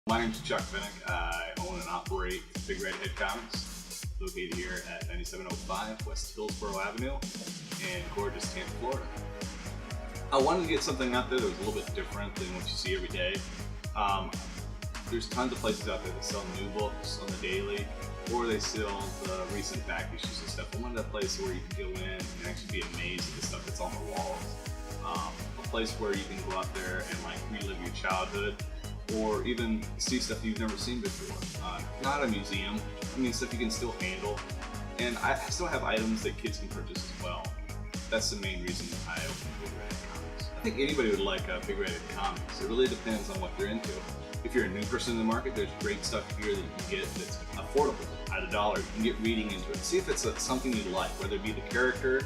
My name is Chuck Finnick. I own and operate Big Redhead Comics, located here at 9705 West Hillsborough Avenue in gorgeous Tampa, Florida. I wanted to get something out there that was a little bit different than what you see every day. There's tons of places out there that sell new books on the daily, or they sell the recent back issues and stuff. I wanted a place where you can go in and actually be amazed at the stuff that's on the walls. A place where you can go out there and like relive your childhood, or even see stuff you've never seen before. Not a museum, I mean stuff you can still handle. And I still have items that kids can purchase as well. That's the main reason I opened Big Redhead Comics. I think anybody would like Big Redhead Comics. It really depends on what they're into. If you're a new person in the market, there's great stuff here that you can get that's affordable at $1. You can get reading into it. See if it's something you like, whether it be the character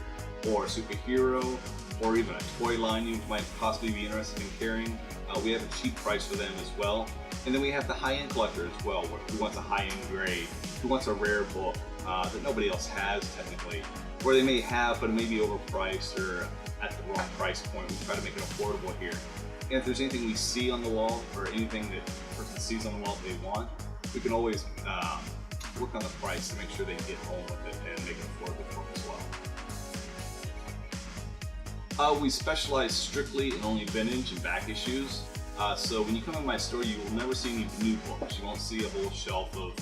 or a superhero or even a toy line you might possibly be interested in carrying. We have a cheap price for them as well. And then we have the high-end collector as well, who wants a high-end grade, who wants a rare book that nobody else has technically, or they may have but it may be overpriced or at the wrong price point. We try to make it affordable here. And if there's anything we see on the wall or anything that the person sees on the wall that they want, we can always work on the price to make sure they get home with it and make it affordable for them as well. We specialize strictly in only vintage and back issues. So when you come in my store, you will never see any new books. You won't see a whole shelf of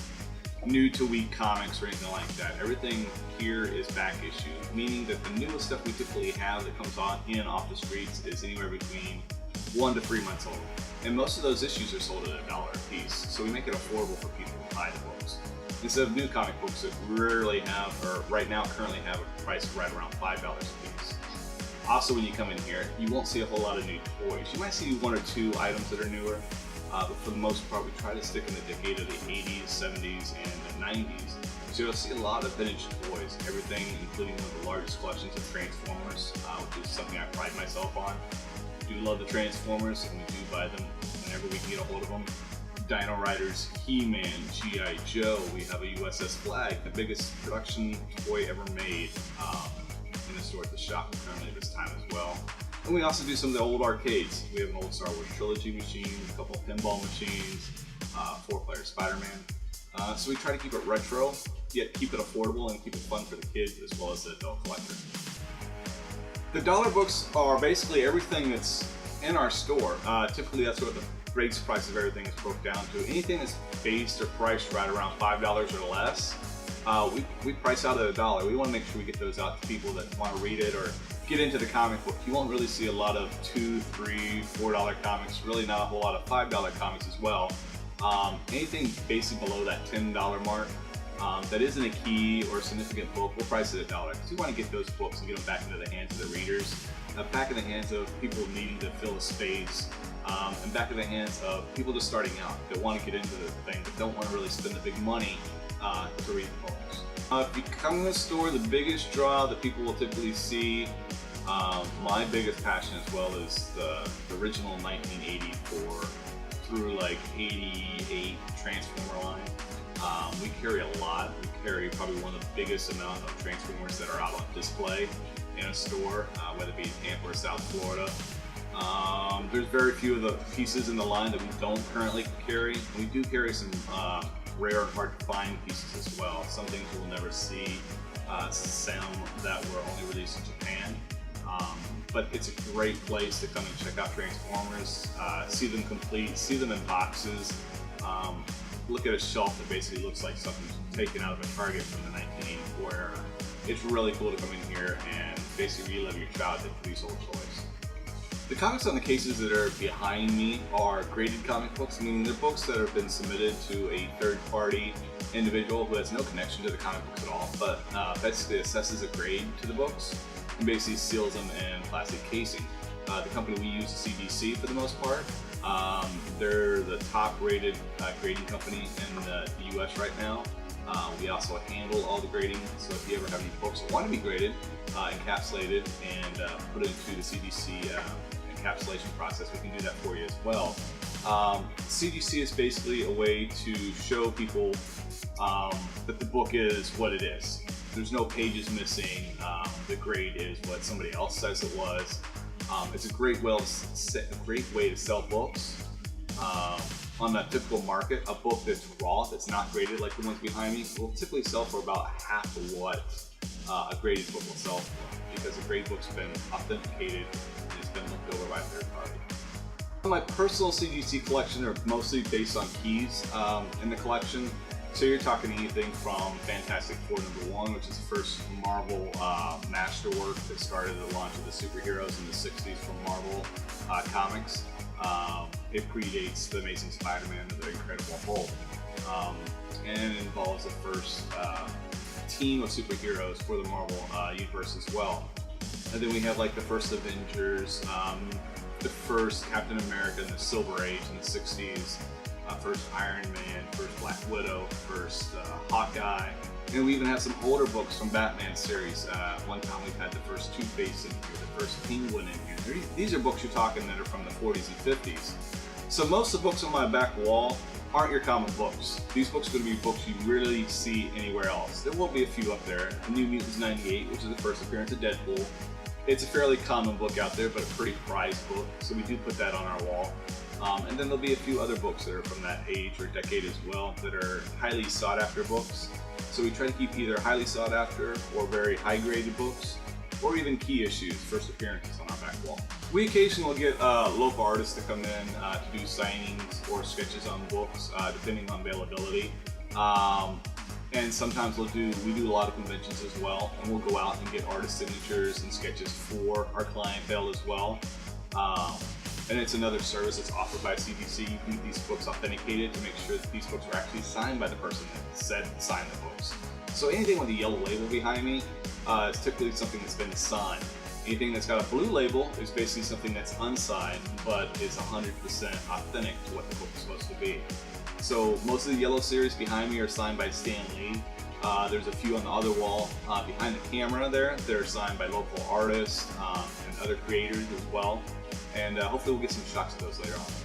new to week comics or anything like that. Everything here is back issue, meaning that the newest stuff we typically have that comes off the streets is anywhere between 1 to 3 months old. And most of those issues are sold at $1 a piece. So we make it affordable for people to buy the books. Instead of new comic books that rarely have, or right now currently have a price right around $5 a piece. Also, when you come in here, you won't see a whole lot of new toys. You might see 1 or 2 items that are newer, but for the most part, we try to stick in the decade of the 80s, 70s, and the 90s. So you'll see a lot of vintage toys, everything, including one of the largest collections of Transformers, which is something I pride myself on. We do love the Transformers, and we do buy them whenever we can get a hold of them. Dino Riders, He-Man, G.I. Joe. We have a USS Flag, the biggest production toy ever made in the store at the shop currently this time as well. And we also do some of the old arcades. We have an old Star Wars trilogy machine, a couple of pinball machines, 4-player Spider-Man. So we try to keep it retro, yet keep it affordable and keep it fun for the kids as well as the adult collector. The dollar books are basically everything that's in our store. Typically that's what the greatest price of everything is broke down to. Anything that's based or priced right around $5 or less, we price out at $1. We want to make sure we get those out to people that want to read it or get into the comic book. You won't really see a lot of $2, $3, $4 comics, really not a whole lot of $5 comics as well. Anything basically below that $10 mark that isn't a key or significant book, we'll price it at $1 because we want to get those books and get them back into the hands of the readers, back in the hands of people needing to fill a space, and back in the hands of people just starting out that want to get into the thing but don't want to really spend the big money to read the books. If you come to the store, the biggest draw that people will typically see, my biggest passion as well is the original 1984 through like 88 Transformer line. We carry a lot. We carry probably one of the biggest amount of Transformers that are out on display in a store, whether it be in Tampa or South Florida. There's very few of the pieces in the line that we don't currently carry. We do carry some rare and hard to find pieces as well. Some things you will never see, some that were only released in Japan. But it's a great place to come and check out Transformers, see them complete, see them in boxes, look at a shelf that basically looks like something's taken out of a Target from the 1984 era. It's really cool to come in here and basically relive your childhood with these old toys. The comics on the cases that are behind me are graded comic books, meaning they're books that have been submitted to a third-party individual who has no connection to the comic books at all, but basically assesses a grade to the books and basically seals them in plastic casing. The company we use is CDC for the most part. They're the top-rated grading company in the US right now. We also handle all the grading, so if you ever have any books that want to be graded, encapsulated, and put into the CDC encapsulation process, we can do that for you as well. CDC is basically a way to show people that the book is what it is. There's no pages missing. The grade is what somebody else says it was. It's a great way to sell books. on a typical market, a book that's raw, that's not graded like the ones behind me, will typically sell for about half of what a graded book will sell for, because a graded book's been authenticated and it's been looked over by a third party. My personal CGC collection are mostly based on keys in the collection. So you're talking anything from Fantastic Four #1, which is the first Marvel masterwork that started the launch of the superheroes in the 60s from Marvel Comics. It predates the Amazing Spider-Man and the Incredible Hulk, and it involves the first team of superheroes for the Marvel universe as well. And then we have like the first Avengers, the first Captain America in the Silver Age in the 60s, first Iron Man, first Black Widow, first Hawkeye, and we even have some older books from Batman series. One time we've had the first Two-Face in here, the first Penguin in here. These are books you're talking that are from the 40s and 50s. So most of the books on my back wall aren't your common books. These books are going to be books you rarely see anywhere else. There will be a few up there. New Mutants '98, which is the first appearance of Deadpool. It's a fairly common book out there, but a pretty prized book, so we do put that on our wall. And then there'll be a few other books that are from that age or decade as well that are highly sought after books. So we try to keep either highly sought after or very high graded books, or even key issues, first appearances on our back wall. We occasionally will get local artists to come in to do signings or sketches on books, depending on availability. And sometimes we do a lot of conventions as well, and we'll go out and get artist signatures and sketches for our clientele as well. And it's another service that's offered by CGC. You need these books authenticated to make sure that these books are actually signed by the person that said sign the books. So anything with a yellow label behind me is typically something that's been signed. Anything that's got a blue label is basically something that's unsigned, but is 100% authentic to what the book is supposed to be. So most of the yellow series behind me are signed by Stan Lee. There's a few on the other wall behind the camera there. They're signed by local artists and other creators as well. And hopefully we'll get some shots of those later on today.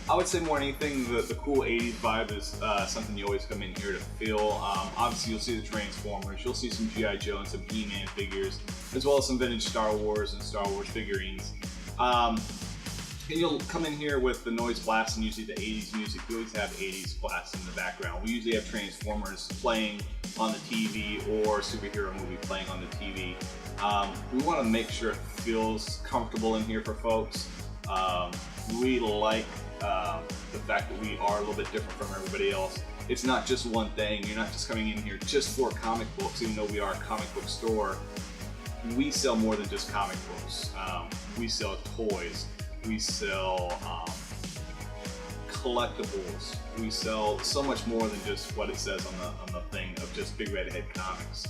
I would say more than anything, the cool 80s vibe is something you always come in here to feel. Obviously you'll see the Transformers, you'll see some G.I. Joe and some He-Man figures, as well as some vintage Star Wars and Star Wars figurines. And you'll come in here with the noise blast and usually the 80s music. We always have 80s blast in the background. We usually have Transformers playing on the TV or superhero movie playing on the TV. We want to make sure it feels comfortable in here for folks. We like the fact that we are a little bit different from everybody else. It's not just one thing. You're not just coming in here just for comic books, even though we are a comic book store. We sell more than just comic books. We sell toys. We sell collectibles. We sell so much more than just what it says on the thing of just Big Redhead Comics.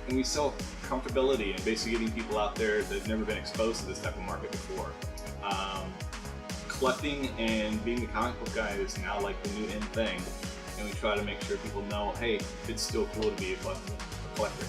And we sell comfortability and basically getting people out there that have never been exposed to this type of market before. Collecting and being a comic book guy is now like the new in thing, and we try to make sure people know, hey, it's still cool to be a collector.